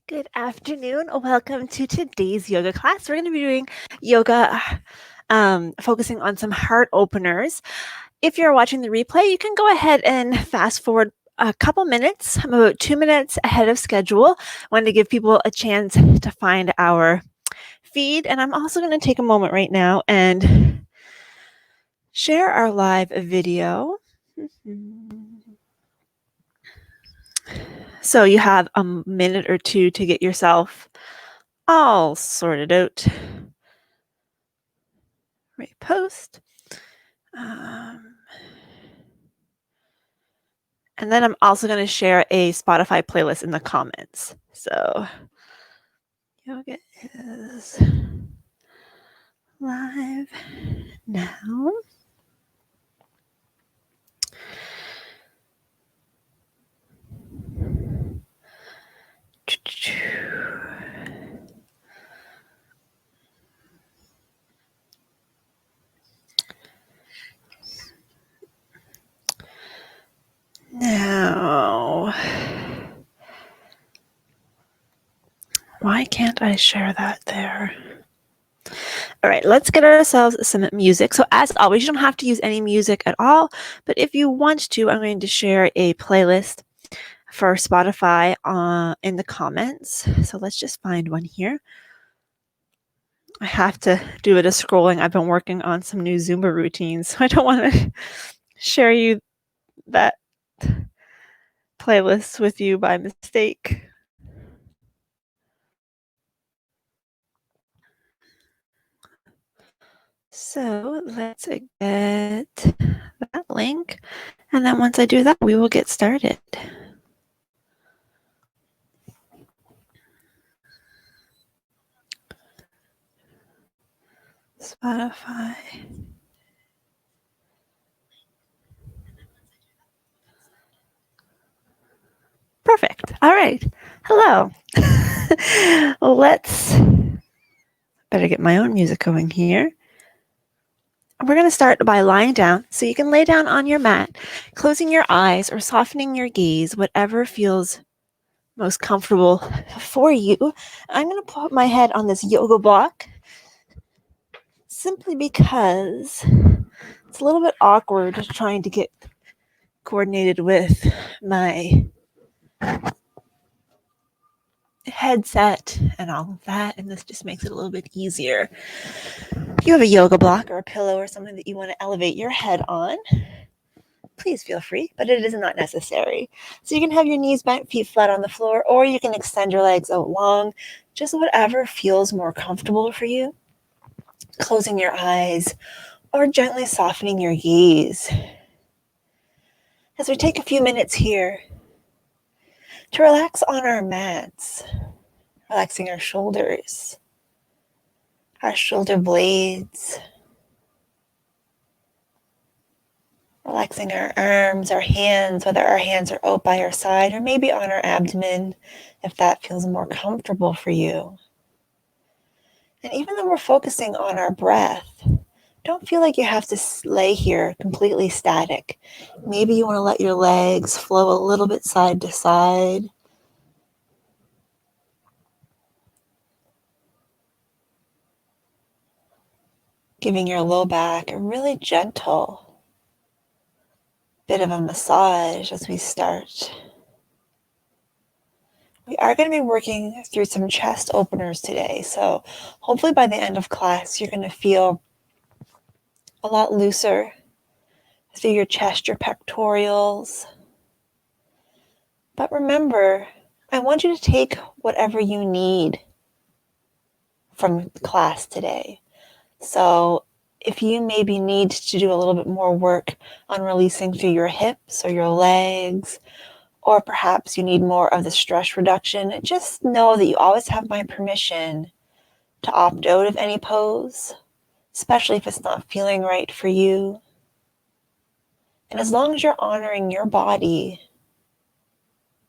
Good afternoon. Welcome to today's yoga class. We're going to be doing yoga focusing on some heart openers. If you're watching the replay, you can go ahead and fast forward a couple minutes. I'm about 2 minutes ahead of schedule. I wanted to give people a chance to find our feed. And I'm also going to take a moment right now and share our live video. So you have a minute or two to get yourself all sorted out. Repost. And then I'm also going to share a Spotify playlist in the comments. So yoga is live now. Now, why can't I share that there? All right, let's get ourselves some music. So as always, you don't have to use any music at all, but if you want to, I'm going to share a playlist for Spotify in the comments. So let's just find one here. I have to do a bit of scrolling. I've been working on some new Zumba routines, so I don't want to share you that playlist with you by mistake. So let's get that link. And then once I do that, we will get started. Spotify. Perfect. All right. Hello. Let's better get my own music going here. We're going to start by lying down. So you can lay down on your mat, closing your eyes or softening your gaze, whatever feels most comfortable for you. I'm going to put my head on this yoga block simply because it's a little bit awkward trying to get coordinated with my headset and all of that, and this just makes it a little bit easier. If you have a yoga block or a pillow or something that you want to elevate your head on, please feel free, but it is not necessary. So you can have your knees bent, feet flat on the floor, or you can extend your legs out long, just whatever feels more comfortable for you. Closing your eyes or gently softening your gaze. As we take a few minutes here to relax on our mats, relaxing our shoulders, our shoulder blades, relaxing our arms, our hands, whether our hands are out by our side or maybe on our abdomen, if that feels more comfortable for you. And even though we're focusing on our breath, don't feel like you have to lay here completely static. Maybe you want to let your legs flow a little bit side to side. Giving your low back a really gentle bit of a massage as we start. We are going to be working through some chest openers today. So hopefully by the end of class, you're going to feel a lot looser through your chest, your pectorals. But remember, I want you to take whatever you need from class today. So if you maybe need to do a little bit more work on releasing through your hips or your legs, or perhaps you need more of the stress reduction, just know that you always have my permission to opt out of any pose, especially if it's not feeling right for you. And as long as you're honoring your body,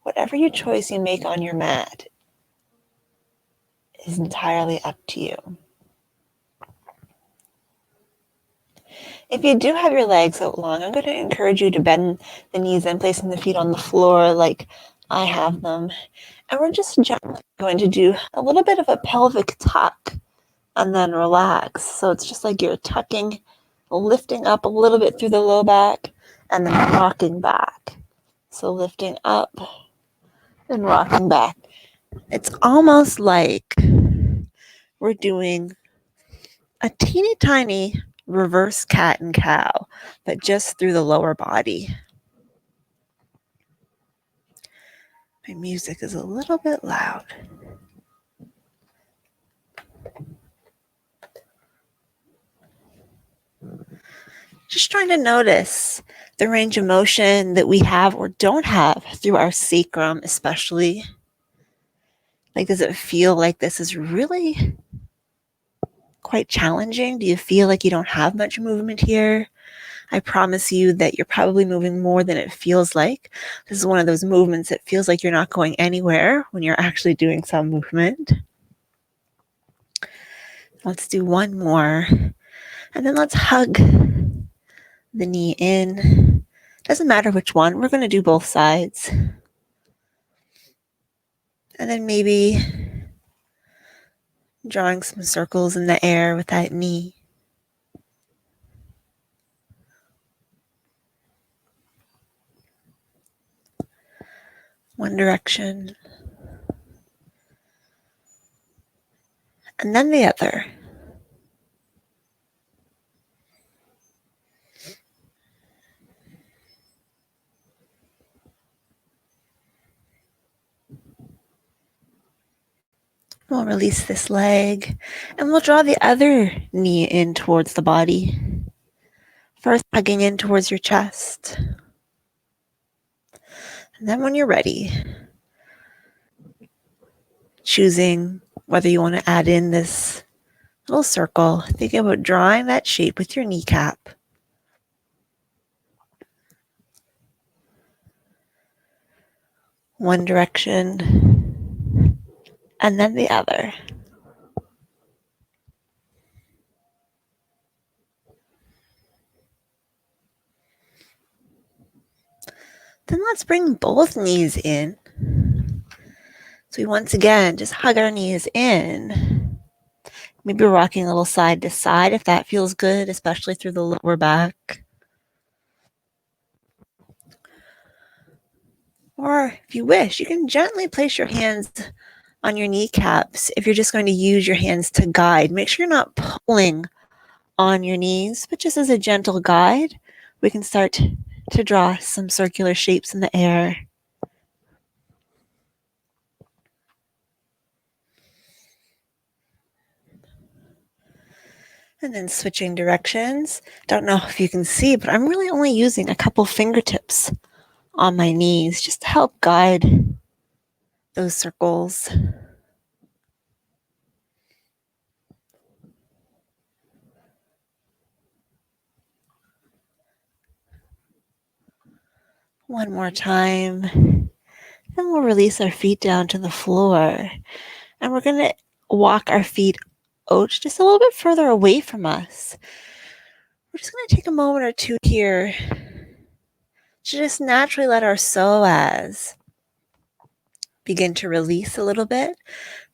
whatever your choice you make on your mat is entirely up to you. If you do have your legs out long, I'm going to encourage you to bend the knees and placing the feet on the floor like I have them. And we're just gently going to do a little bit of a pelvic tuck and then relax. So it's just like you're tucking, lifting up a little bit through the low back and then rocking back. So lifting up and rocking back. It's almost like we're doing a teeny tiny reverse cat and cow, but just through the lower body. My music is a little bit loud. Just trying to notice the range of motion that we have or don't have through our sacrum, especially. Like, does it feel like this is really quite challenging? Do you feel like you don't have much movement here? I promise you that you're probably moving more than it feels like. This is one of those movements that feels like you're not going anywhere when you're actually doing some movement. Let's do one more. And then let's hug the knee in. Doesn't matter which one. We're going to do both sides. And then maybe drawing some circles in the air with that knee. One direction. And then the other. We'll release this leg and we'll draw the other knee in towards the body. First, hugging in towards your chest. And then when you're ready, choosing whether you want to add in this little circle, think about drawing that shape with your kneecap. One direction and then the other. Then let's bring both knees in. So we once again just hug our knees in. Maybe rocking a little side to side if that feels good, especially through the lower back. Or if you wish, you can gently place your hands on your kneecaps if you're just going to use your hands to guide. Make sure you're not pulling on your knees, but just as a gentle guide, we can start to draw some circular shapes in the air. And then switching directions. Don't know if you can see, but I'm really only using a couple fingertips on my knees just to help guide those circles. One more time. Then we'll release our feet down to the floor. And we're going to walk our feet out just a little bit further away from us. We're just going to take a moment or two here to just naturally let our psoas begin to release a little bit.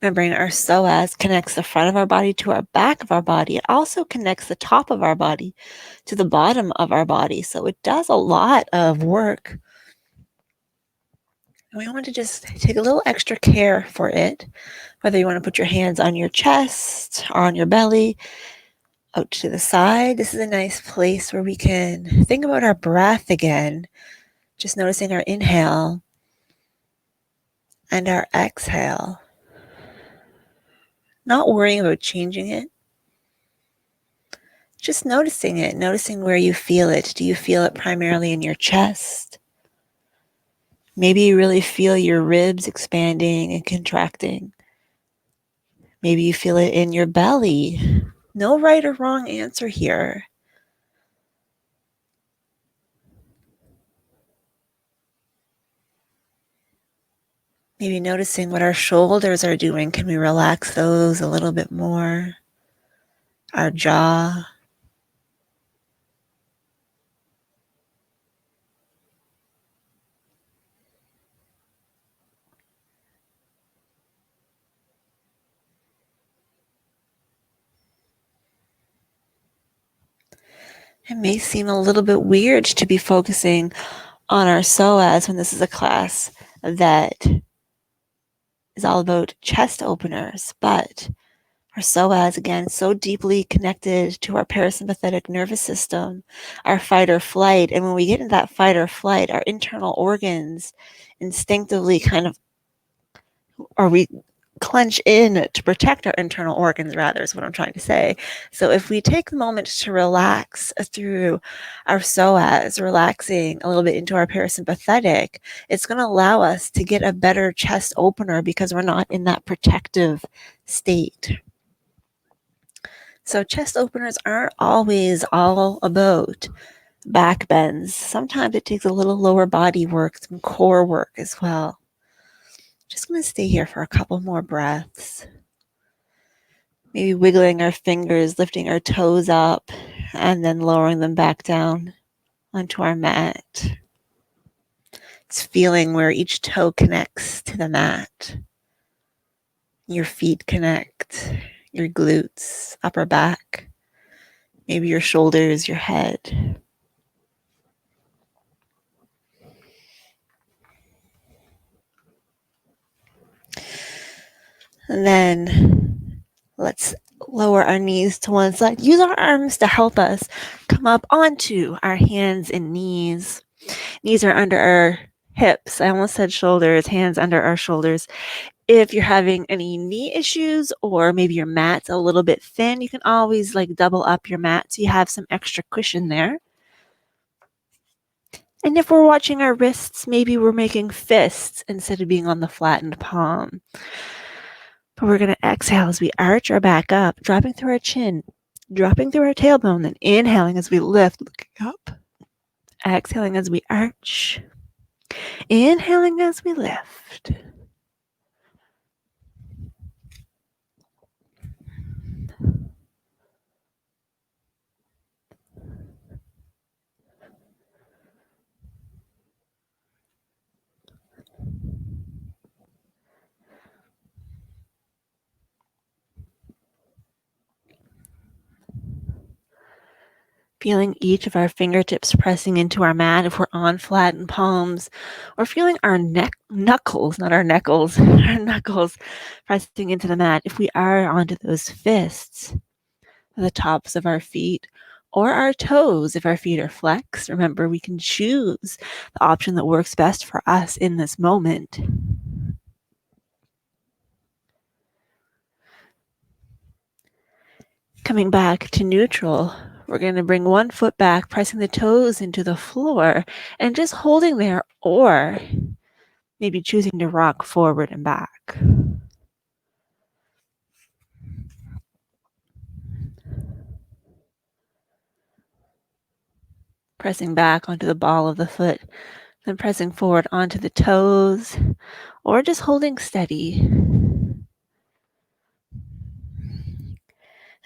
Remembering our psoas connects the front of our body to our back of our body. It also connects the top of our body to the bottom of our body. So it does a lot of work. And we want to just take a little extra care for it, whether you want to put your hands on your chest or on your belly, out to the side. This is a nice place where we can think about our breath again, just noticing our inhale and our exhale. Not worrying about changing it. Just noticing it, noticing where you feel it. Do you feel it primarily in your chest? Maybe you really feel your ribs expanding and contracting. Maybe you feel it in your belly. No right or wrong answer here. Maybe noticing what our shoulders are doing. Can we relax those a little bit more? Our jaw. It may seem a little bit weird to be focusing on our psoas when this is a class that is all about chest openers, but our psoas, again, so deeply connected to our parasympathetic nervous system, our fight or flight. And when we get into that fight or flight, our internal organs instinctively we clench in to protect our internal organs, rather, is what I'm trying to say. So if we take the moment to relax through our psoas, relaxing a little bit into our parasympathetic, it's going to allow us to get a better chest opener because we're not in that protective state. So chest openers aren't always all about back bends. Sometimes it takes a little lower body work, some core work as well. Just going to stay here for a couple more breaths. Maybe wiggling our fingers, lifting our toes up, and then lowering them back down onto our mat. It's feeling where each toe connects to the mat. Your feet connect, your glutes, upper back, maybe your shoulders, your head. And then let's lower our knees to one side. Use our arms to help us come up onto our hands and knees. Knees are under our hips. I almost said shoulders, hands under our shoulders. If you're having any knee issues or maybe your mat's a little bit thin, you can always double up your mat so you have some extra cushion there. And if we're watching our wrists, maybe we're making fists instead of being on the flattened palm. But we're going to exhale as we arch our back up, dropping through our chin, dropping through our tailbone, then inhaling as we lift, looking up. Exhaling as we arch. Inhaling as we lift. Feeling each of our fingertips pressing into our mat if we're on flattened palms, or feeling our knuckles, not our neckles, our knuckles pressing into the mat if we are onto those fists, the tops of our feet, or our toes if our feet are flexed. Remember, we can choose the option that works best for us in this moment. Coming back to neutral, we're going to bring one foot back, pressing the toes into the floor and just holding there, or maybe choosing to rock forward and back. Pressing back onto the ball of the foot, then pressing forward onto the toes, or just holding steady.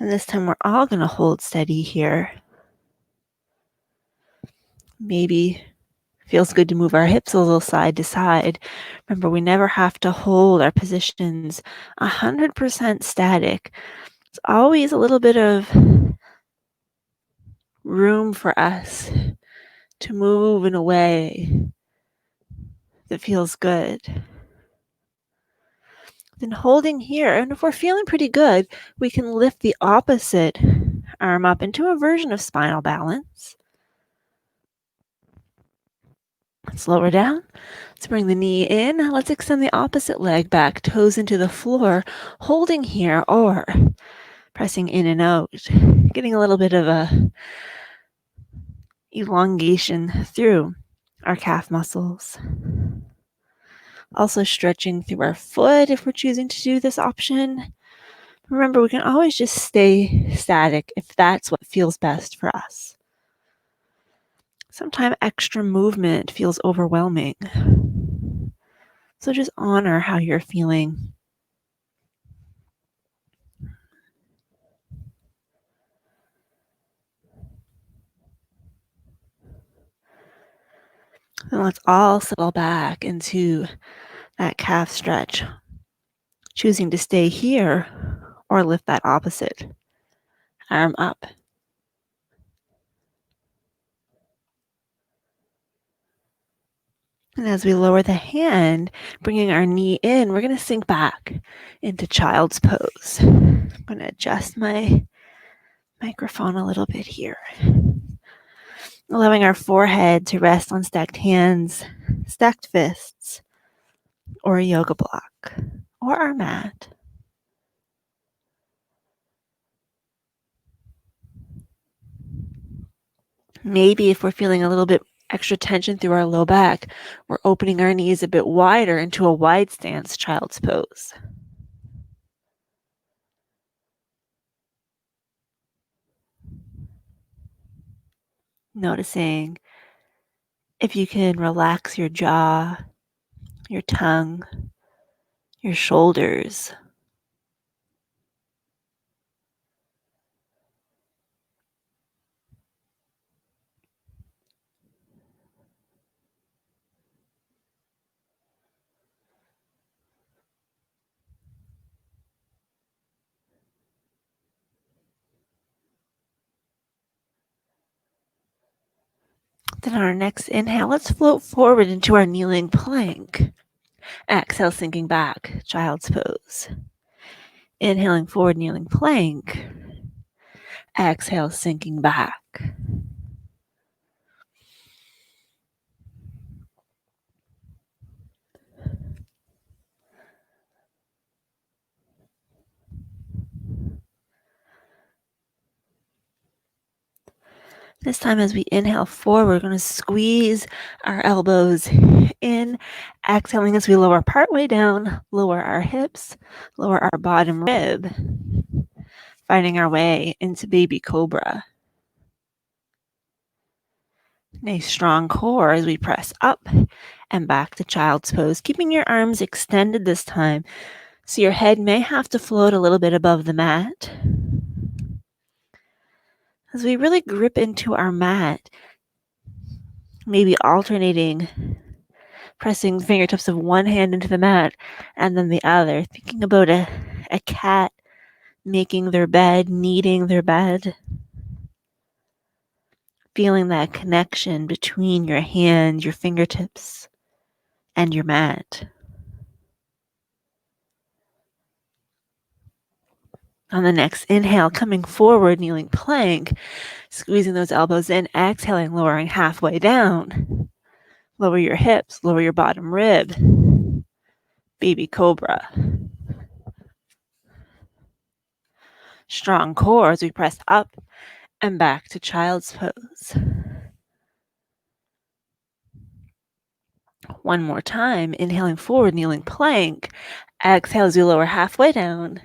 And this time we're all going to hold steady here. Maybe feels good to move our hips a little side to side. Remember, we never have to hold our positions 100% static. It's always a little bit of room for us to move in a way that feels good. Then holding here, and if we're feeling pretty good, we can lift the opposite arm up into a version of spinal balance. Let's lower down. Let's bring the knee in. Let's extend the opposite leg back, toes into the floor, holding here or pressing in and out, getting a little bit of a elongation through our calf muscles. Also stretching through our foot if we're choosing to do this option. Remember, we can always just stay static if that's what feels best for us. Sometimes extra movement feels overwhelming. So just honor how you're feeling. And let's all settle back into that calf stretch, choosing to stay here or lift that opposite arm up. And as we lower the hand, bringing our knee in, we're going to sink back into child's pose. I'm going to adjust my microphone a little bit here. Allowing our forehead to rest on stacked hands, stacked fists, or a yoga block, or our mat. Maybe if we're feeling a little bit extra tension through our low back, we're opening our knees a bit wider into a wide stance child's pose. Noticing if you can relax your jaw, your tongue, your shoulders. Then on our next inhale, let's float forward into our kneeling plank. Exhale, sinking back, child's pose. Inhaling forward, kneeling plank. Exhale, sinking back. This time as we inhale forward, we're going to squeeze our elbows in, exhaling as we lower partway down, lower our hips, lower our bottom rib, finding our way into baby cobra. Nice strong core as we press up and back to child's pose, keeping your arms extended this time, so your head may have to float a little bit above the mat. As we really grip into our mat, maybe alternating, pressing fingertips of one hand into the mat and then the other, thinking about a cat making their bed, kneading their bed, feeling that connection between your hand, your fingertips, and your mat. On the next inhale, coming forward, kneeling plank, squeezing those elbows in, exhaling, lowering halfway down. Lower your hips, lower your bottom rib. Baby cobra. Strong core as we press up and back to child's pose. One more time, inhaling forward, kneeling plank. Exhale as we lower halfway down.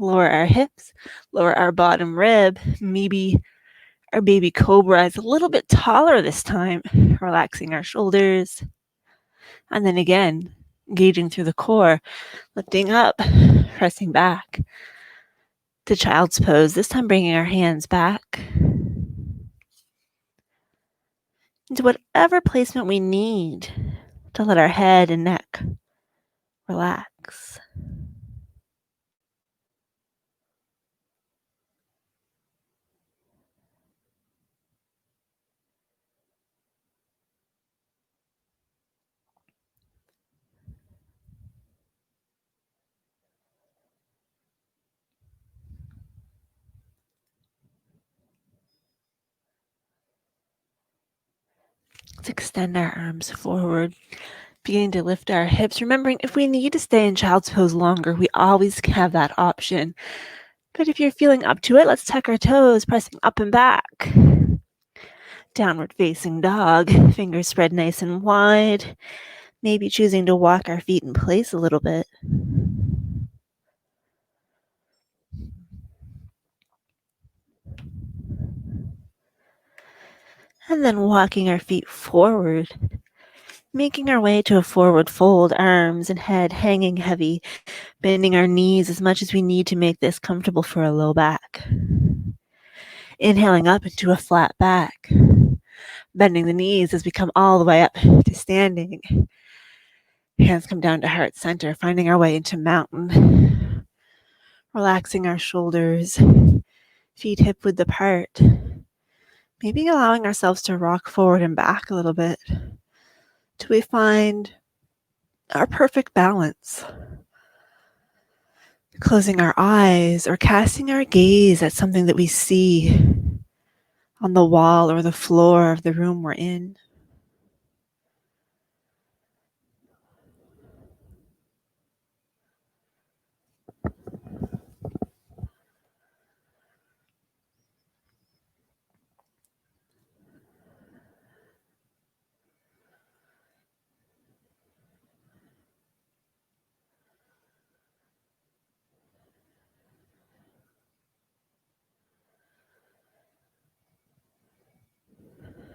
Lower our hips, lower our bottom rib. Maybe our baby cobra is a little bit taller this time, relaxing our shoulders. And then again, engaging through the core, lifting up, pressing back to child's pose, this time bringing our hands back into whatever placement we need to let our head and neck relax. Let's extend our arms forward, beginning to lift our hips, remembering if we need to stay in child's pose longer, we always have that option. But if you're feeling up to it, let's tuck our toes, pressing up and back. Downward facing dog, fingers spread nice and wide, maybe choosing to walk our feet in place a little bit. And then walking our feet forward, making our way to a forward fold, arms and head hanging heavy, bending our knees as much as we need to make this comfortable for a low back. Inhaling up into a flat back, bending the knees as we come all the way up to standing. Hands come down to heart center, finding our way into mountain. Relaxing our shoulders, feet hip width apart. Maybe allowing ourselves to rock forward and back a little bit till we find our perfect balance. Closing our eyes or casting our gaze at something that we see on the wall or the floor of the room we're in.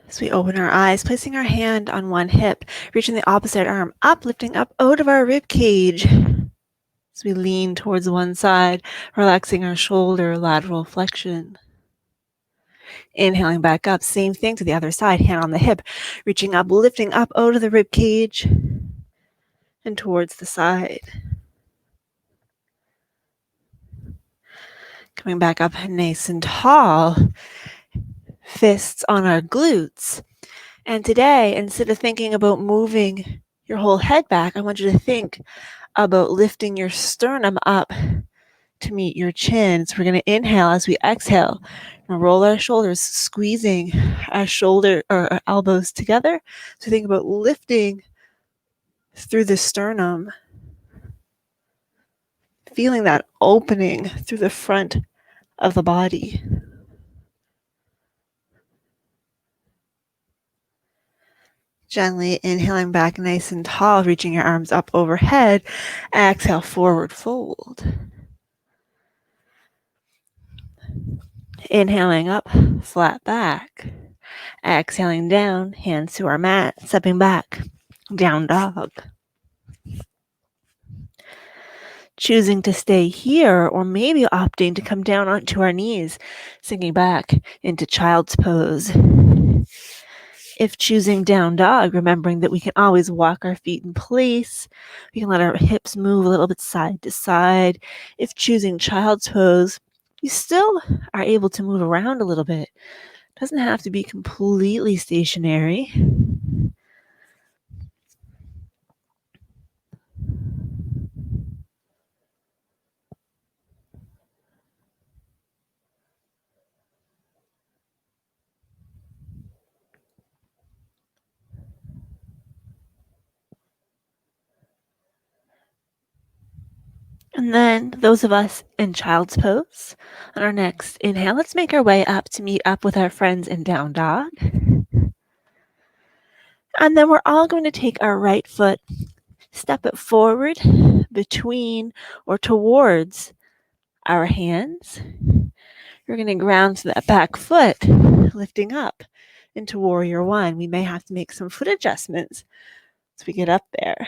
As we open our eyes, placing our hand on one hip, reaching the opposite arm up, lifting up out of our rib cage. As we lean towards one side, relaxing our shoulder, lateral flexion. Inhaling back up, same thing to the other side, hand on the hip, reaching up, lifting up out of the rib cage and towards the side. Coming back up nice and tall, fists on our glutes. And today, instead of thinking about moving your whole head back, I want you to think about lifting your sternum up to meet your chin. So we're going to inhale as we exhale. And roll our shoulders, squeezing our shoulder or our elbows together. So think about lifting through the sternum, feeling that opening through the front of the body. Gently inhaling back nice and tall, reaching your arms up overhead. Exhale, forward fold. Inhaling up, flat back. Exhaling down, hands to our mat, stepping back, down dog. Choosing to stay here, or maybe opting to come down onto our knees, sinking back into child's pose. If choosing down dog, remembering that we can always walk our feet in place. We can let our hips move a little bit side to side. If choosing child's pose, you still are able to move around a little bit. It doesn't have to be completely stationary. And then those of us in child's pose, on our next inhale, let's make our way up to meet up with our friends in down dog. And then we're all going to take our right foot, step it forward between or towards our hands. We're going to ground to that back foot, lifting up into warrior one. We may have to make some foot adjustments as we get up there.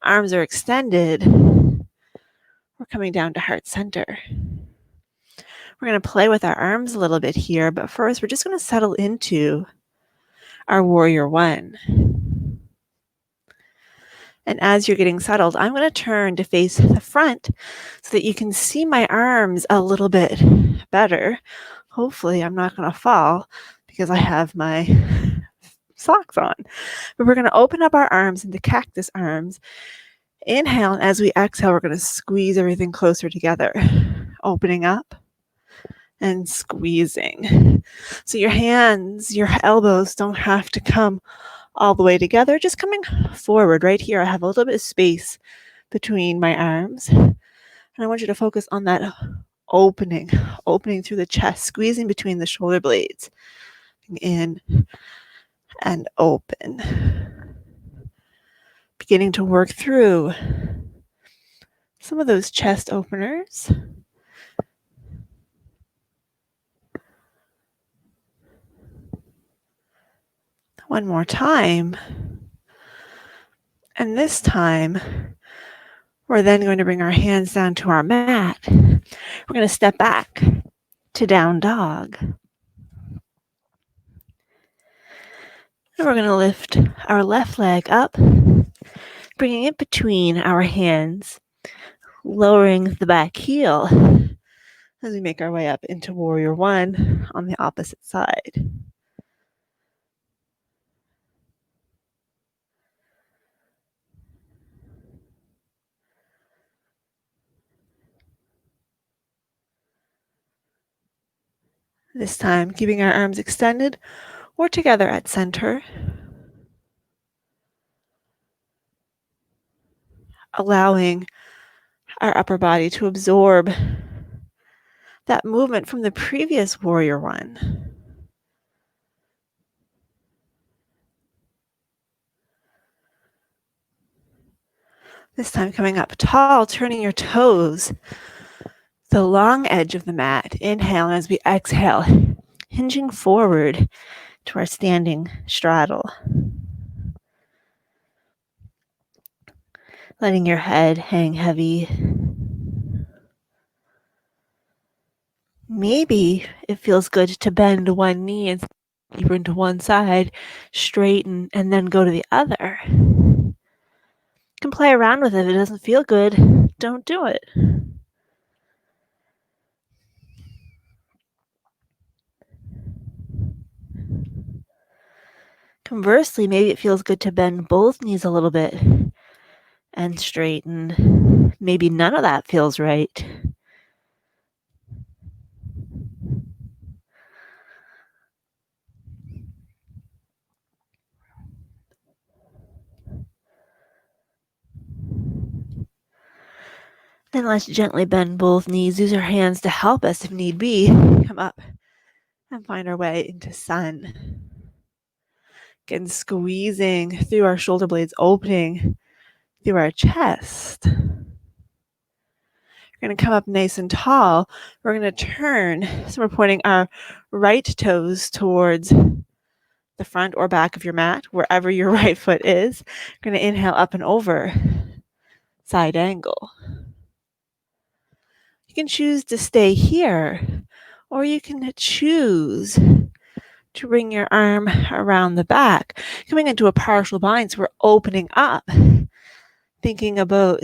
Arms are extended. We're coming down to heart center. We're going to play with our arms a little bit here, but first we're just going to settle into our warrior one. And as you're getting settled, I'm going to turn to face the front so that you can see my arms a little bit better. Hopefully I'm not going to fall because I have my socks on. But we're going to open up our arms into cactus arms. Inhale, and as we exhale, we're going to squeeze everything closer together. Opening up and squeezing. So your hands, your elbows don't have to come all the way together, just coming forward. Right here, I have a little bit of space between my arms. And I want you to focus on that opening through the chest, squeezing between the shoulder blades. In and open. Beginning to work through some of those chest openers. One more time. And this time, we're then going to bring our hands down to our mat. We're going to step back to down dog. And we're going to lift our left leg up, bringing it between our hands, lowering the back heel as we make our way up into warrior one on the opposite side. This time, keeping our arms extended or together at center. Allowing our upper body to absorb that movement from the previous warrior one. This time coming up tall, turning your toes, the long edge of the mat. Inhale as we exhale, hinging forward to our standing straddle. Letting your head hang heavy. Maybe it feels good to bend one knee and deeper into one side, straighten, and then go to the other. You can play around with it. If it doesn't feel good, don't do it. Conversely, maybe it feels good to bend both knees a little bit and straighten. Maybe none of that feels right. Then let's gently bend both knees. Use our hands to help us if need be. Come up and find our way into sun. Again, squeezing through our shoulder blades, opening through our chest. We're going to come up nice and tall. We're going to turn. So we're pointing our right toes towards the front or back of your mat, wherever your right foot is. We're going to inhale up and over, side angle. You can choose to stay here, or you can choose to bring your arm around the back, coming into a partial bind. So we're opening up, thinking about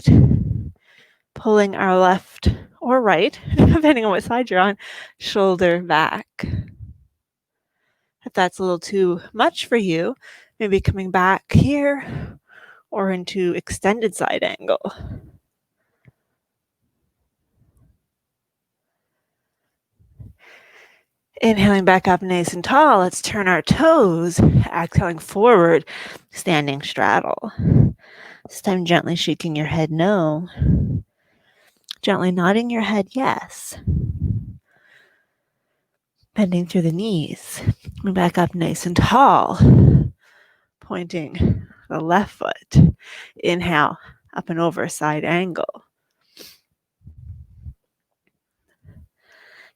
pulling our left or right, depending on what side you're on, shoulder back. If that's a little too much for you, maybe coming back here or into extended side angle. Inhaling back up nice and tall, let's turn our toes, exhaling forward, standing straddle. This time gently shaking your head no, gently nodding your head yes. Bending through the knees, back up nice and tall, pointing the left foot. Inhale, up and over, side angle.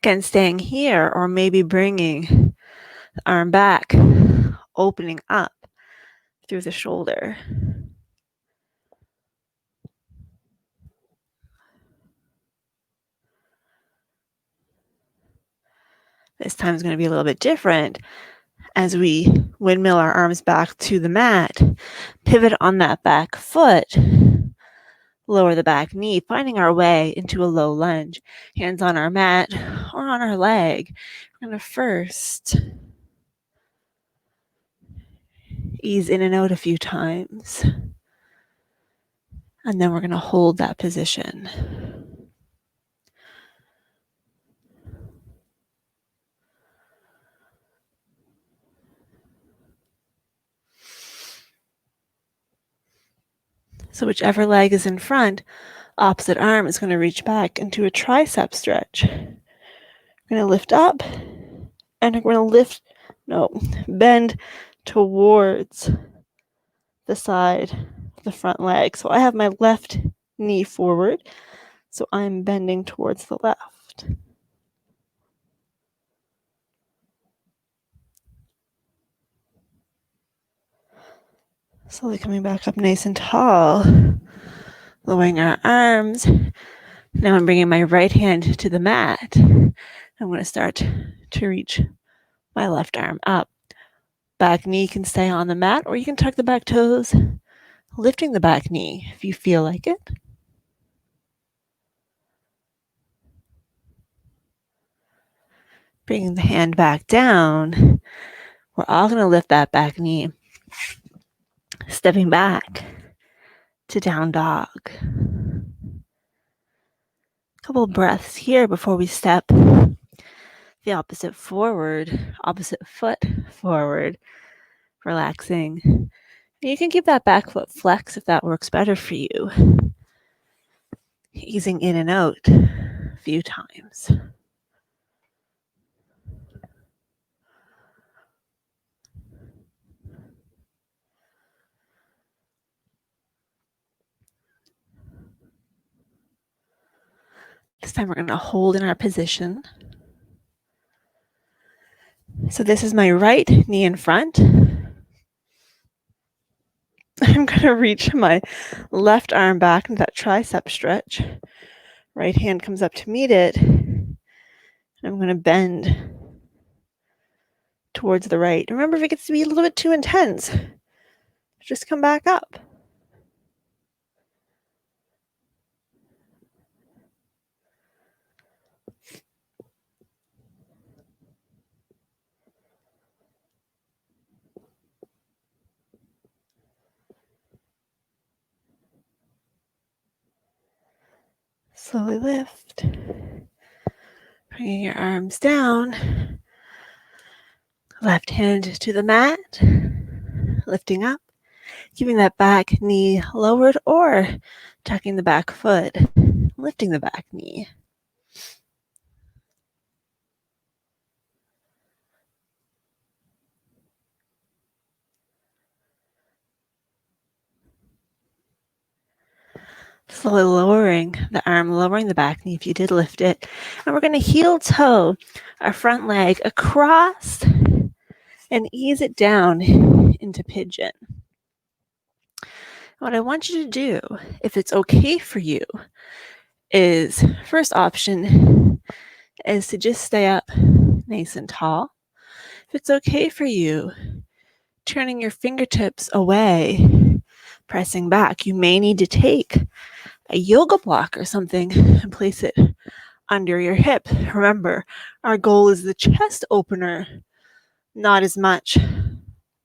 Again, staying here, or maybe bringing the arm back, opening up through the shoulder. This time is going to be a little bit different as we windmill our arms back to the mat. Pivot on that back foot. Lower the back knee, finding our way into a low lunge. Hands on our mat or on our leg. We're going to first ease in and out a few times. And then we're going to hold that position. So whichever leg is in front, opposite arm is going to reach back into a tricep stretch. We're going to lift up and we're going to bend towards the side of the front leg. So I have my left knee forward, so I'm bending towards the left. Slowly coming back up nice and tall, lowering our arms. Now I'm bringing my right hand to the mat. I'm going to start to reach my left arm up. Back knee can stay on the mat, or you can tuck the back toes, lifting the back knee if you feel like it. Bringing the hand back down. We're all going to lift that back knee. Stepping back to down dog. A couple of breaths here before we step The opposite forward, opposite foot forward, relaxing. You can keep that back foot flex if that works better for you. Easing in and out a few times. This time we're going to hold in our position. So this is my right knee in front. I'm going to reach my left arm back into that tricep stretch. Right hand comes up to meet it. I'm going to bend towards the right. Remember, if it gets to be a little bit too intense, just come back up. Slowly lift. Bringing your arms down. Left hand to the mat. Lifting up. Keeping that back knee lowered or tucking the back foot. Lifting the back knee. Slowly lowering the arm, lowering the back knee if you did lift it. And we're going to heel toe our front leg across and ease it down into pigeon. What I want you to do, if it's okay for you, is first option is to just stay up nice and tall. If it's okay for you, turning your fingertips away, pressing back. You may need to take a yoga block or something and place it under your hip. Remember, our goal is the chest opener, not as much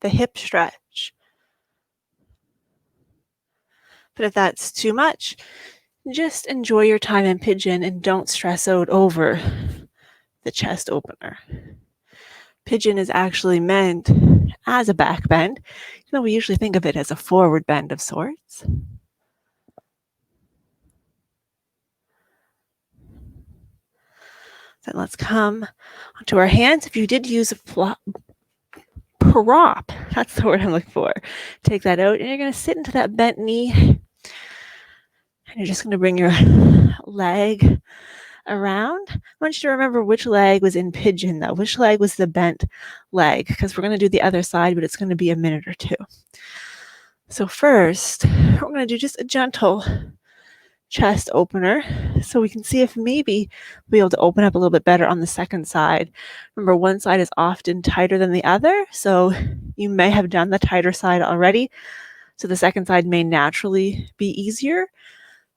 the hip stretch. But if that's too much, just enjoy your time in pigeon and don't stress out over the chest opener. Pigeon is actually meant as a back bend, even though we usually think of it as a forward bend of sorts. Then let's come onto our hands. If you did use a prop, that's the word I'm looking for. Take that out and you're going to sit into that bent knee. And you're just going to bring your leg around. I want you to remember which leg was in pigeon though. Which leg was the bent leg? Because we're going to do the other side, but it's going to be a minute or two. So first, we're going to do just a gentle chest opener so we can see if maybe we'll be able to open up a little bit better on the second side. Remember, one side is often tighter than the other, so you may have done the tighter side already, so the second side may naturally be easier,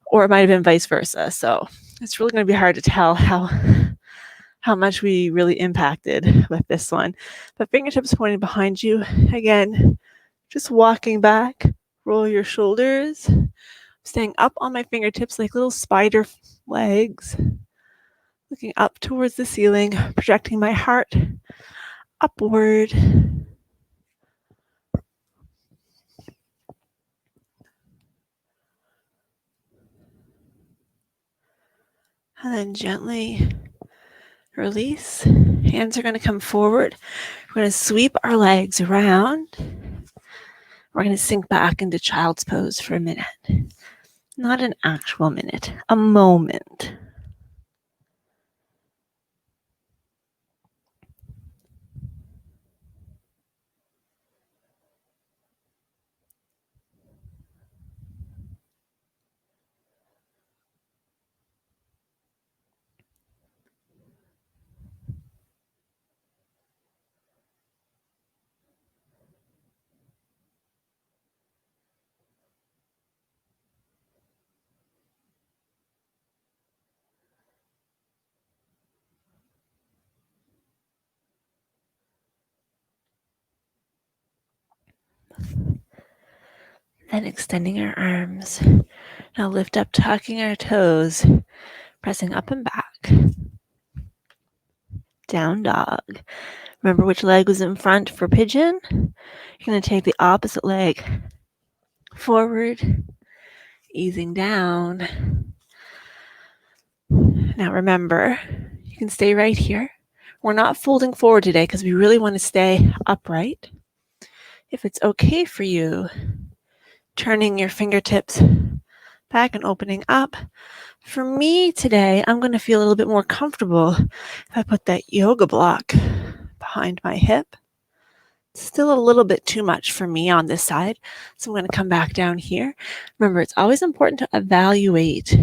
or it might have been vice versa. So it's really going to be hard to tell how much we really impacted with this one. But fingertips pointing behind you. Again, just walking back, roll your shoulders, staying up on my fingertips like little spider legs, looking up towards the ceiling, projecting my heart upward. And then gently release. Hands are going to come forward. We're going to sweep our legs around. We're going to sink back into child's pose for a minute. Not an actual minute, a moment. Then extending our arms. Now lift up, tucking our toes, pressing up and back. Down dog. Remember which leg was in front for pigeon? You're going to take the opposite leg forward, easing down. Now remember, you can stay right here. We're not folding forward today because we really want to stay upright. If it's okay for you, turning your fingertips back and opening up. For me today, I'm going to feel a little bit more comfortable if I put that yoga block behind my hip. It's still a little bit too much for me on this side, so I'm going to come back down here. Remember, it's always important to evaluate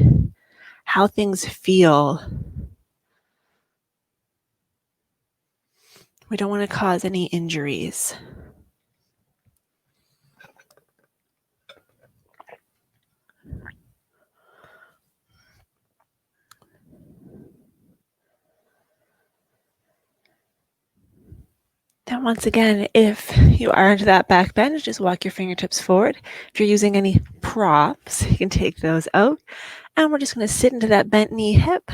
how things feel. We don't want to cause any injuries. Then once again, if you are into that back bend, just walk your fingertips forward. If you're using any props, you can take those out. And we're just going to sit into that bent knee hip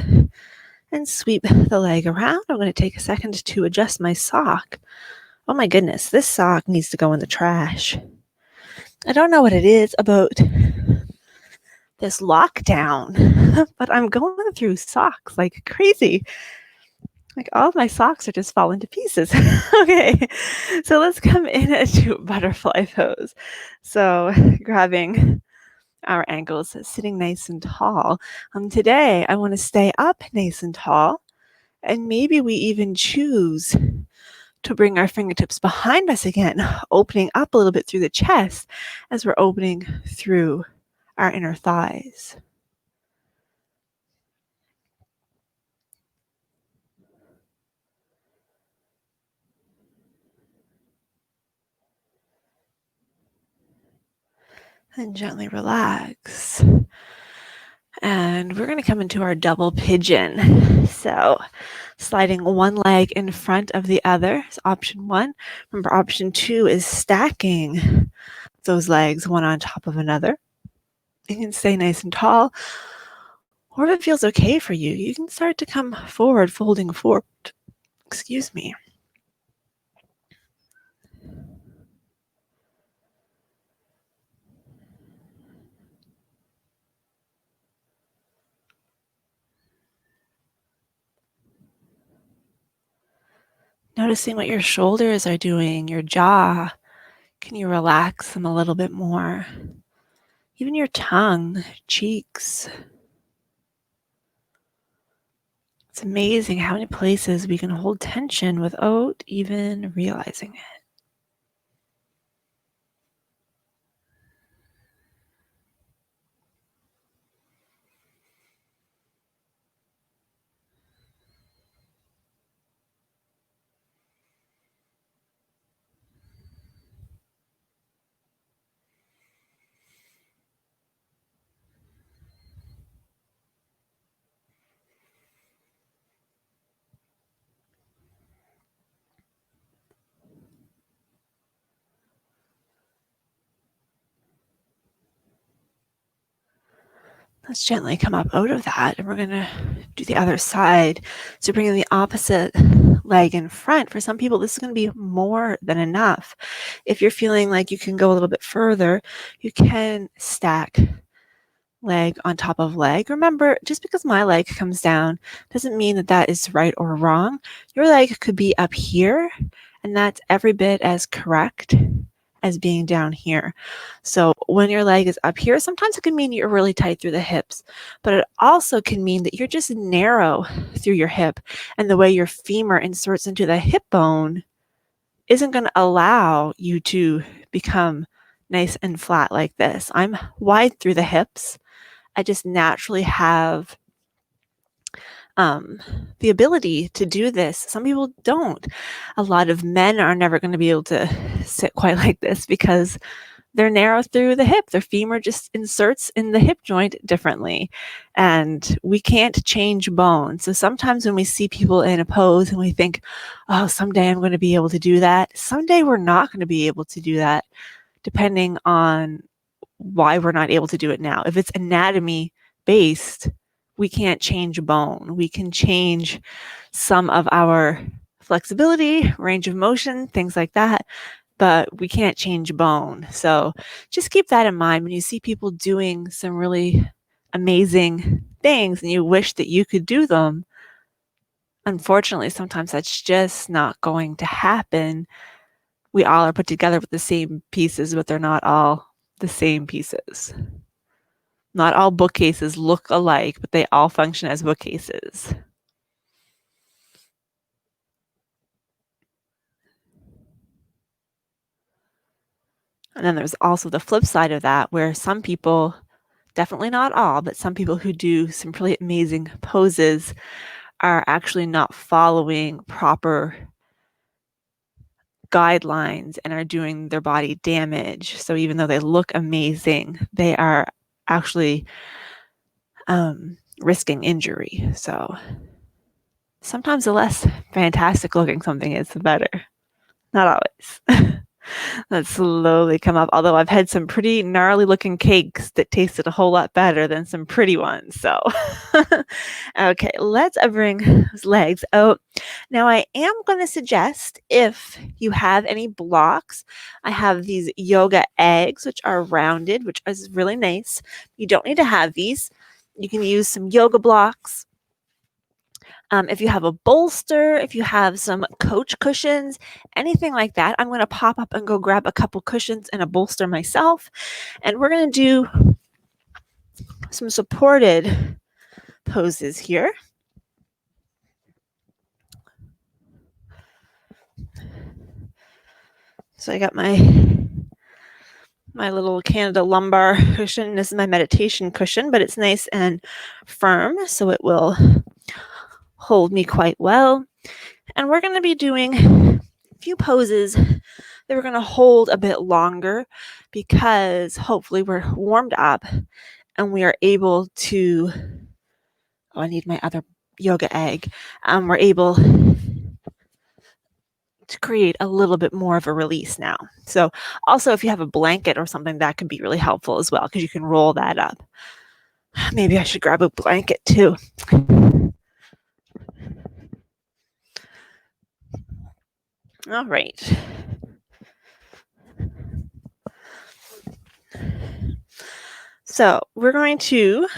and sweep the leg around. I'm going to take a second to adjust my sock. Oh my goodness, this sock needs to go in the trash. I don't know what it is about this lockdown, but I'm going through socks like crazy. Like all of my socks are just falling to pieces. Okay, so let's come into butterfly pose. So grabbing our ankles, sitting nice and tall. Today, I want to stay up nice and tall, and maybe we even choose to bring our fingertips behind us again, opening up a little bit through the chest as we're opening through our inner thighs. And gently relax. And we're going to come into our double pigeon. So sliding one leg in front of the other is option one. Remember, option two is stacking those legs one on top of another. You can stay nice and tall. Or if it feels okay for you, you can start to come forward, folding forward. Excuse me. Noticing what your shoulders are doing, your jaw. Can you relax them a little bit more? Even your tongue, cheeks. It's amazing how many places we can hold tension without even realizing it. Let's gently come up out of that, and we're going to do the other side. So bringing the opposite leg in front. For some people, this is going to be more than enough. If you're feeling like you can go a little bit further, you can stack leg on top of leg. Remember, just because my leg comes down doesn't mean that that is right or wrong. Your leg could be up here, and that's every bit as correct as being down here. So when your leg is up here, sometimes it can mean you're really tight through the hips, but it also can mean that you're just narrow through your hip, and the way your femur inserts into the hip bone isn't going to allow you to become nice and flat like this. I'm wide through the hips. I just naturally have the ability to do this. Some people don't. A lot of men are never going to be able to sit quite like this because they're narrow through the hip. Their femur just inserts in the hip joint differently. And we can't change bone. So sometimes when we see people in a pose and we think, oh, someday I'm going to be able to do that. Someday we're not going to be able to do that, depending on why we're not able to do it now. If it's anatomy based, we can't change bone. We can change some of our flexibility, range of motion, things like that, but we can't change bone. So just keep that in mind when you see people doing some really amazing things and you wish that you could do them. Unfortunately, sometimes that's just not going to happen. We all are put together with the same pieces, but they're not all the same pieces. Not all bookcases look alike, but they all function as bookcases. And then there's also the flip side of that, where some people, definitely not all, but some people who do some really amazing poses are actually not following proper guidelines and are doing their body damage. So even though they look amazing, they are actually risking injury. So sometimes the less fantastic looking something is, the better. Not always. That slowly come up, although I've had some pretty gnarly looking cakes that tasted a whole lot better than some pretty ones. So, okay, let's bring those legs out. Now I am going to suggest, if you have any blocks, I have these yoga eggs, which are rounded, which is really nice. You don't need to have these. You can use some yoga blocks. If you have a bolster, if you have some coach cushions, anything like that, I'm going to pop up and go grab a couple cushions and a bolster myself. And we're going to do some supported poses here. So I got my little Canada lumbar cushion. This is my meditation cushion, but it's nice and firm, so it will hold me quite well. And we're going to be doing a few poses that we're going to hold a bit longer, because hopefully we're warmed up and we are able to, I need my other yoga egg. We're able to create a little bit more of a release now. So also, if you have a blanket or something, that can be really helpful as well, because you can roll that up. Maybe I should grab a blanket too. All right. So we're going to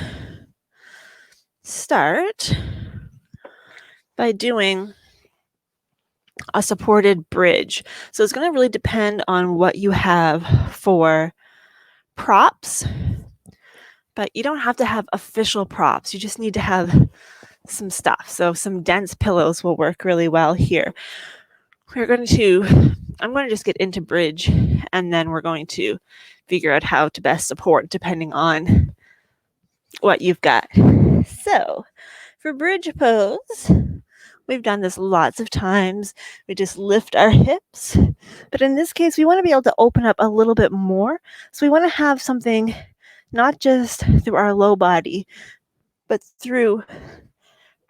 start by doing a supported bridge. So it's going to really depend on what you have for props, but you don't have to have official props. You just need to have some stuff. So some dense pillows will work really well here. I'm going to just get into bridge, and then we're going to figure out how to best support depending on what you've got. So for bridge pose, we've done this lots of times. We just lift our hips. But in this case, we want to be able to open up a little bit more. So we want to have something not just through our low body, but through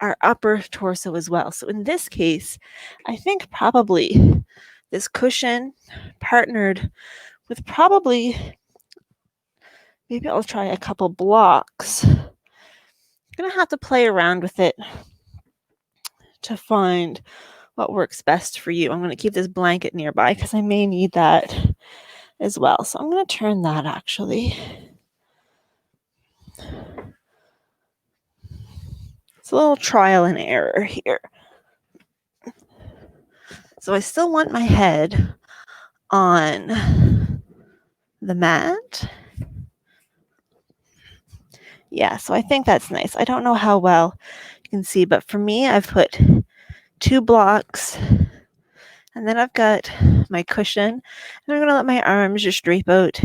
our upper torso as well. So in this case, I think probably this cushion partnered with maybe I'll try a couple blocks. I'm going to have to play around with it to find what works best for you. I'm going to keep this blanket nearby because I may need that as well. So I'm going to turn that actually. It's a little trial and error here. So I still want my head on the mat. Yeah, so I think that's nice. I don't know how well you can see, but for me, I've put 2 blocks, and then I've got my cushion, and I'm going to let my arms just drape out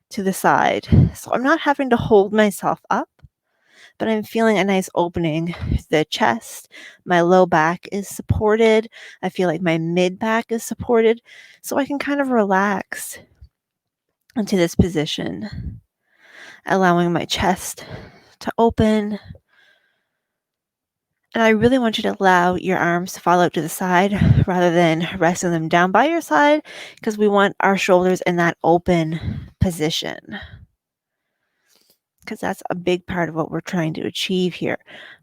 to the side. So I'm not having to hold myself up, but I'm feeling a nice opening. The chest, my low back is supported. I feel like my mid back is supported, so I can kind of relax into this position, allowing my chest to open. And I really want you to allow your arms to fall out to the side rather than resting them down by your side, because we want our shoulders in that open position. because that's a big part of what we're trying to achieve here.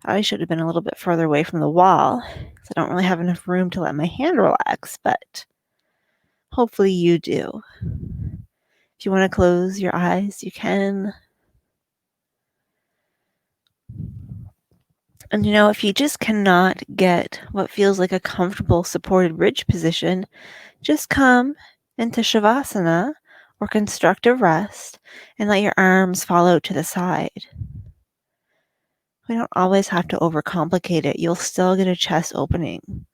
I should have been a little bit further away from the wall because I don't really have enough room to let my hand relax, but hopefully you do. If you want to close your eyes, you can. And if you just cannot get what feels like a comfortable supported bridge position, just come into Shavasana or constructive rest and let your arms fall out to the side. We don't always have to overcomplicate it. You'll still get a chest opening.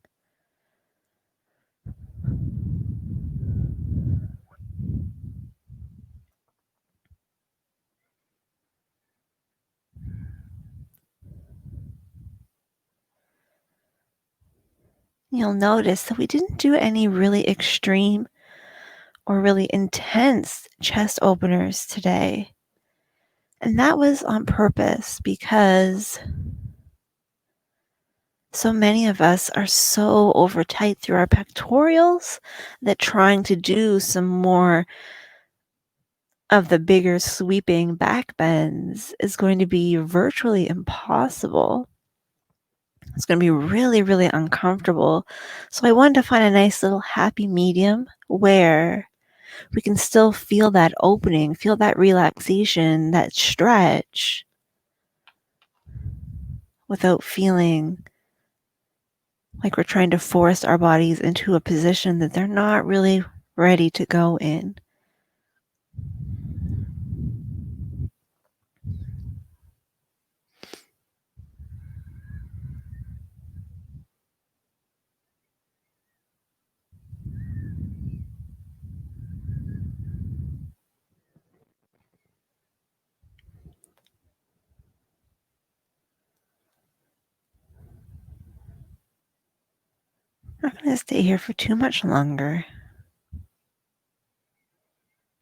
You'll notice that we didn't do any really extreme or really intense chest openers today. And that was on purpose because so many of us are so over tight through our pectorals that trying to do some more of the bigger sweeping back bends is going to be virtually impossible. It's going to be really, really uncomfortable. So I wanted to find a nice little happy medium where we can still feel that opening, feel that relaxation, that stretch, without feeling like we're trying to force our bodies into a position that they're not really ready to go in. I'm not going to stay here for too much longer.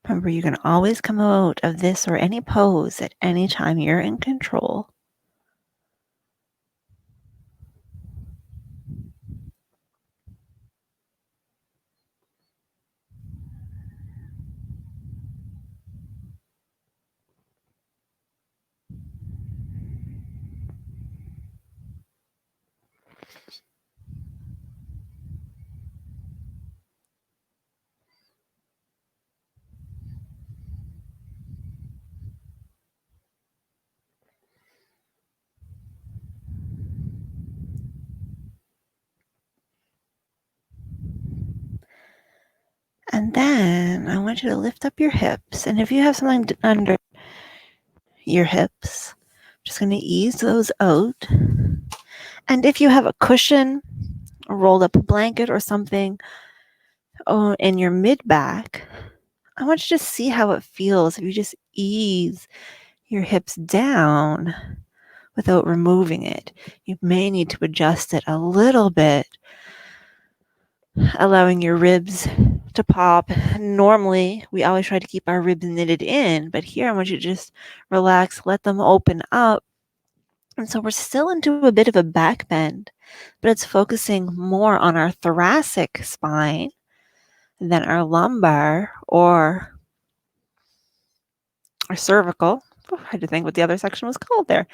Remember, you can always come out of this or any pose at any time you're in control. And then I want you to lift up your hips. And if you have something under your hips, I'm just going to ease those out. And if you have a cushion, a rolled up blanket or something in your mid back, I want you to see how it feels if you just ease your hips down without removing it. You may need to adjust it a little bit, allowing your ribs to pop. Normally, we always try to keep our ribs knitted in, but here I want you to just relax, let them open up. And so we're still into a bit of a back bend, but it's focusing more on our thoracic spine than our lumbar or our cervical. I had to think what the other section was called there.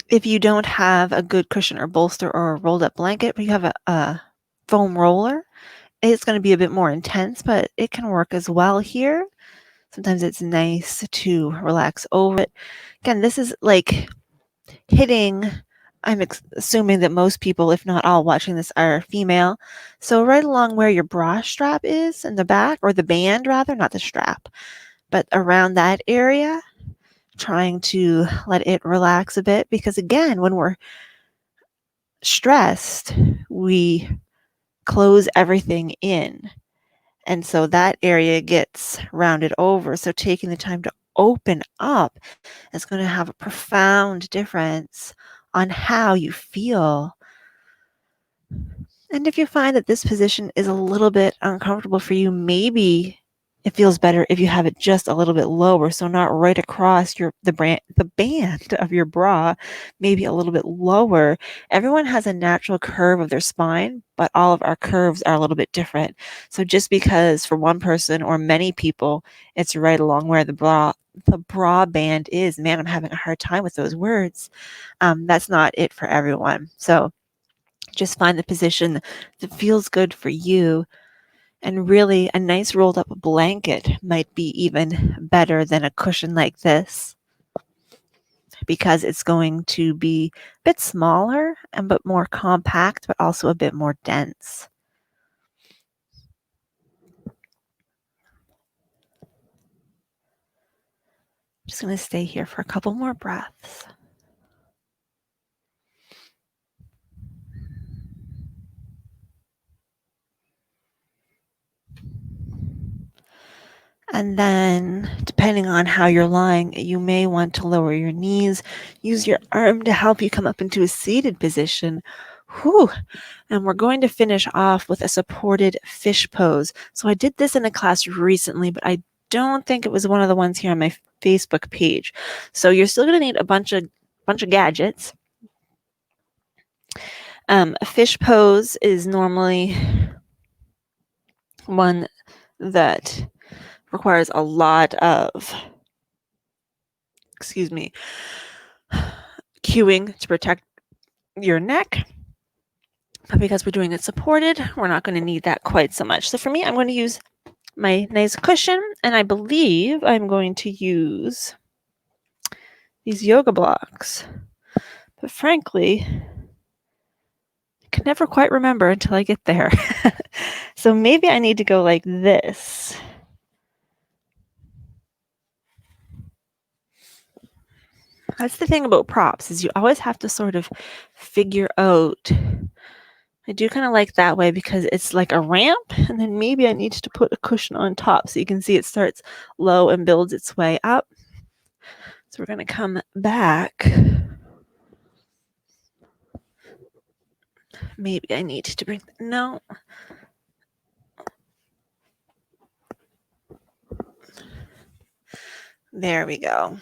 If you don't have a good cushion or bolster or a rolled up blanket, but you have a foam roller, it's going to be a bit more intense, but it can work as well here. Sometimes it's nice to relax over it. Again, this is like hitting, I'm assuming that most people, if not all watching this, are female. So right along where your bra strap is in the back, or the band rather, not the strap, but around that area, trying to let it relax a bit. Because again, when we're stressed, we close everything in. And so that area gets rounded over. So taking the time to open up is going to have a profound difference on how you feel. And if you find that this position is a little bit uncomfortable for you, maybe It feels better if you have it just a little bit lower, so not right across the band of your bra, maybe a little bit lower. Everyone has a natural curve of their spine, but all of our curves are a little bit different. So just because for one person or many people it's right along where the bra band is, man, I'm having a hard time with those words. That's not it for everyone. So just find the position that feels good for you. And really, a nice rolled up blanket might be even better than a cushion like this because it's going to be a bit smaller and but more compact, but also a bit more dense. Just going to stay here for a couple more breaths. And then, depending on how you're lying, you may want to lower your knees. Use your arm to help you come up into a seated position. Whew. And we're going to finish off with a supported fish pose. So I did this in a class recently, but I don't think it was one of the ones here on my Facebook page. So you're still going to need a bunch of gadgets. A fish pose is normally one that requires a lot of, cueing to protect your neck. But because we're doing it supported, we're not going to need that quite so much. So for me, I'm going to use my nice cushion, and I believe I'm going to use these yoga blocks. But frankly, I can never quite remember until I get there. So maybe I need to go like this. That's the thing about props, is you always have to sort of figure out. I do kind of like that way because it's like a ramp, and then maybe I need to put a cushion on top so you can see it starts low and builds its way up. So we're going to come back. Maybe I need to bring, no. There we go.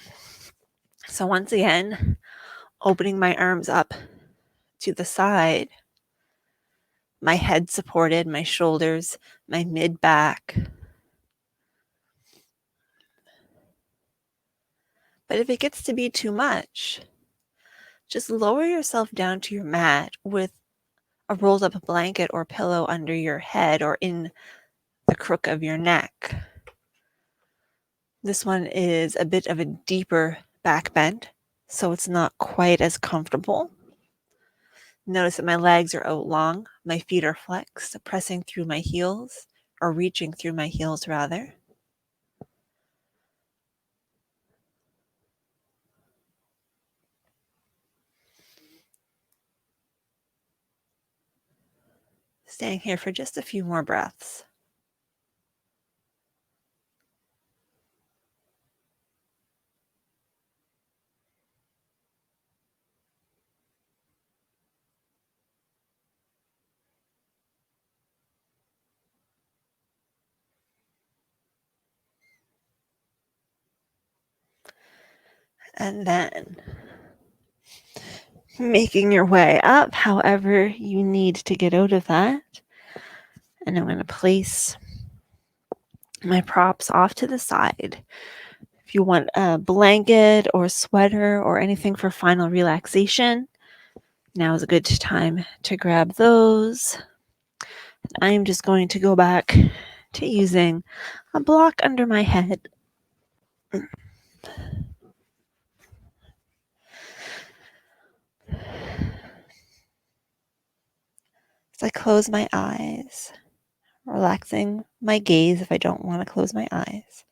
So once again, opening my arms up to the side, my head supported, my shoulders, my mid back. But if it gets to be too much, just lower yourself down to your mat with a rolled up blanket or pillow under your head or in the crook of your neck. This one is a bit of a deeper back bend, so it's not quite as comfortable. Notice that my legs are out long, my feet are flexed, pressing through my heels, or reaching through my heels rather. Staying here for just a few more breaths. And then making your way up however you need to get out of that. And I'm going to place my props off to the side. If you want a blanket or sweater or anything for final relaxation, now is a good time to grab those. I'm just going to go back to using a block under my head. As I close my eyes, relaxing my gaze if I don't want to close my eyes,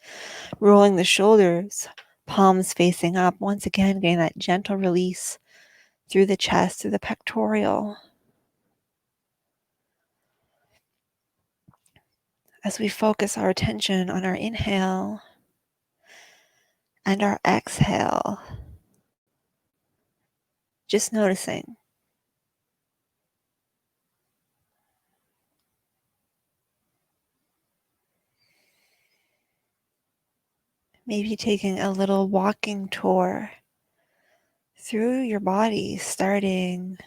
rolling the shoulders, palms facing up, once again getting that gentle release through the chest, through the pectoral. As we focus our attention on our inhale and our exhale, just noticing. Maybe taking a little walking tour through your body, starting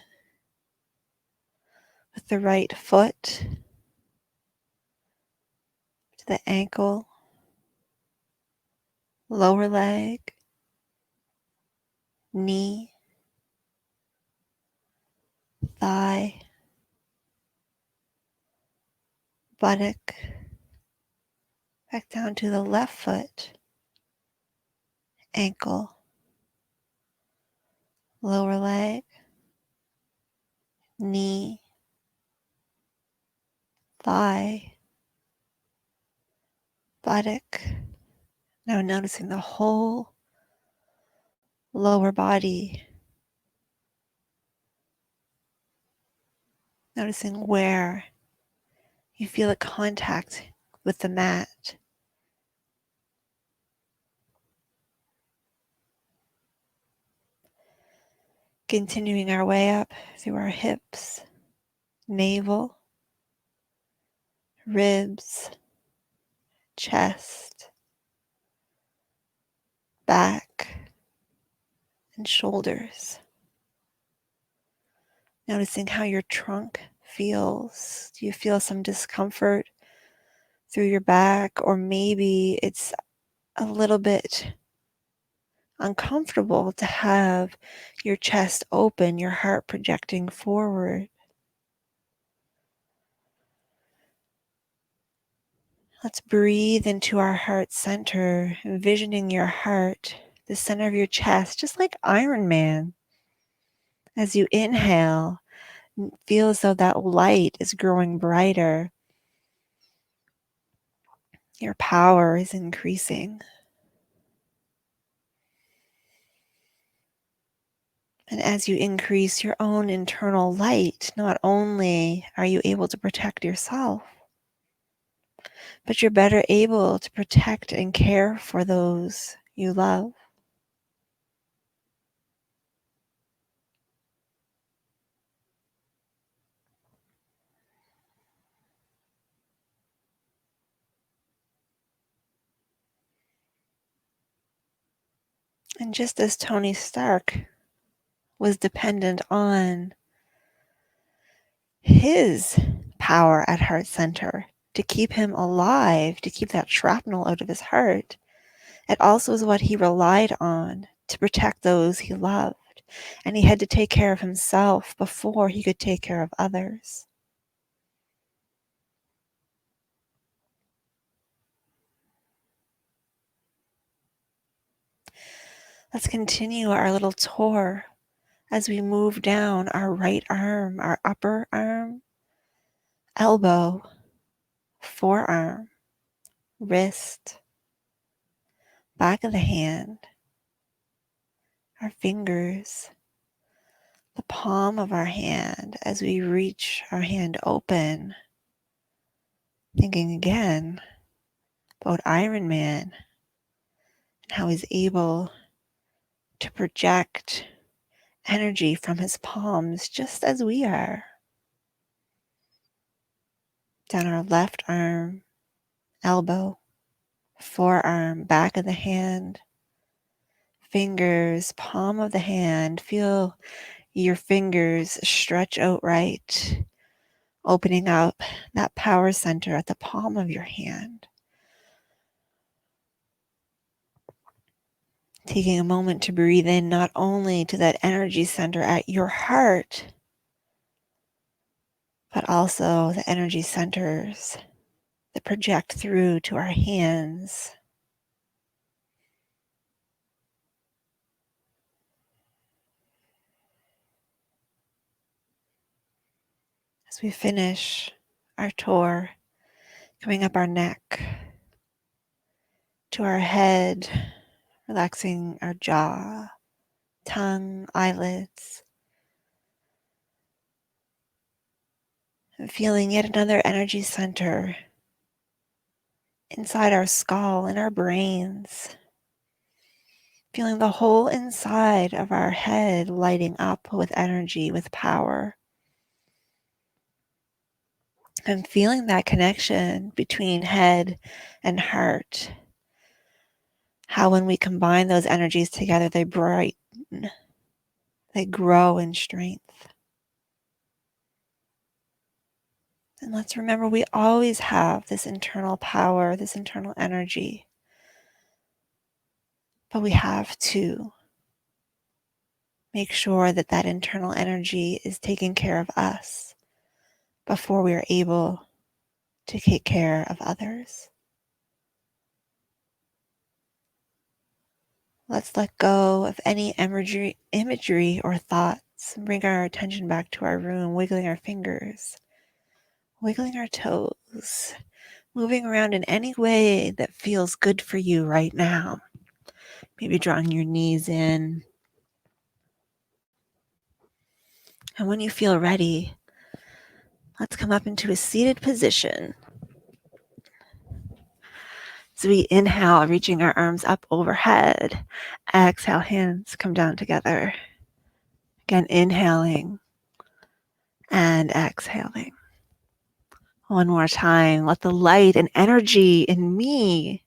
with the right foot to the ankle, lower leg, knee, thigh, buttock, back down to the left foot, ankle, lower leg, knee, thigh, buttock. Now noticing the whole lower body, noticing where you feel a contact with the mat. Continuing our way up through our hips, navel, ribs, chest, back, and shoulders. Noticing how your trunk feels. Do you feel some discomfort through your back, or maybe it's a little bit uncomfortable to have your chest open, your heart projecting forward? Let's breathe into our heart center, envisioning your heart, the center of your chest, just like Iron Man. As you inhale, feel as though that light is growing brighter. Your power is increasing. And as you increase your own internal light, not only are you able to protect yourself, but you're better able to protect and care for those you love. And just as Tony Stark was dependent on his power at heart center to keep him alive, to keep that shrapnel out of his heart, it also is what he relied on to protect those he loved. And he had to take care of himself before he could take care of others. Let's continue our little tour as we move down our right arm, our upper arm, elbow, forearm, wrist, back of the hand, our fingers, the palm of our hand as we reach our hand open, thinking again about Iron Man and how he's able to project energy from his palms just as we are. Down our left arm, elbow, forearm, back of the hand, fingers, palm of the hand. Feel your fingers stretch out right, opening up that power center at the palm of your hand. Taking a moment to breathe in not only to that energy center at your heart, but also the energy centers that project through to our hands. As we finish our tour, coming up our neck, to our head, relaxing our jaw, tongue, eyelids, and feeling yet another energy center inside our skull, in our brains. Feeling the whole inside of our head lighting up with energy, with power. And feeling that connection between head and heart how when we combine those energies together, they brighten, they grow in strength. And let's remember, we always have this internal power, this internal energy. But we have to make sure that that internal energy is taking care of us before we are able to take care of others. Let's let go of any imagery or thoughts and bring our attention back to our room, wiggling our fingers, wiggling our toes, moving around in any way that feels good for you right now. Maybe drawing your knees in. And when you feel ready, let's come up into a seated position. So we inhale, reaching our arms up overhead. Exhale, hands come down together. Again, inhaling and exhaling. One more time. Let the light and energy in me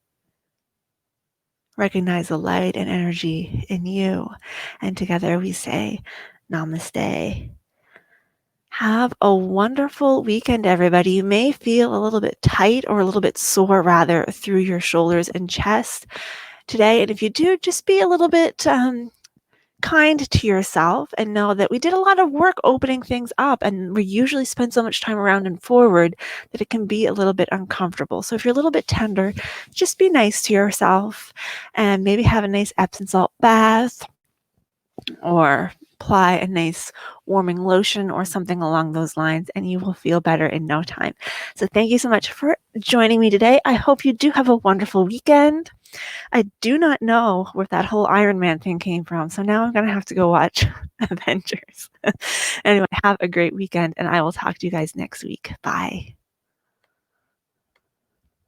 recognize the light and energy in you. And together we say, Namaste. Have a wonderful weekend, everybody. You may feel a little bit tight or a little bit sore, rather, through your shoulders and chest today. And if you do, just be a little bit kind to yourself and know that we did a lot of work opening things up, and we usually spend so much time around and forward that it can be a little bit uncomfortable. So if you're a little bit tender, just be nice to yourself and maybe have a nice Epsom salt bath or apply a nice warming lotion or something along those lines, and you will feel better in no time. So thank you so much for joining me today. I hope you do have a wonderful weekend. I do not know where that whole Iron Man thing came from, so now I'm going to have to go watch Avengers. Anyway, have a great weekend, and I will talk to you guys next week. Bye.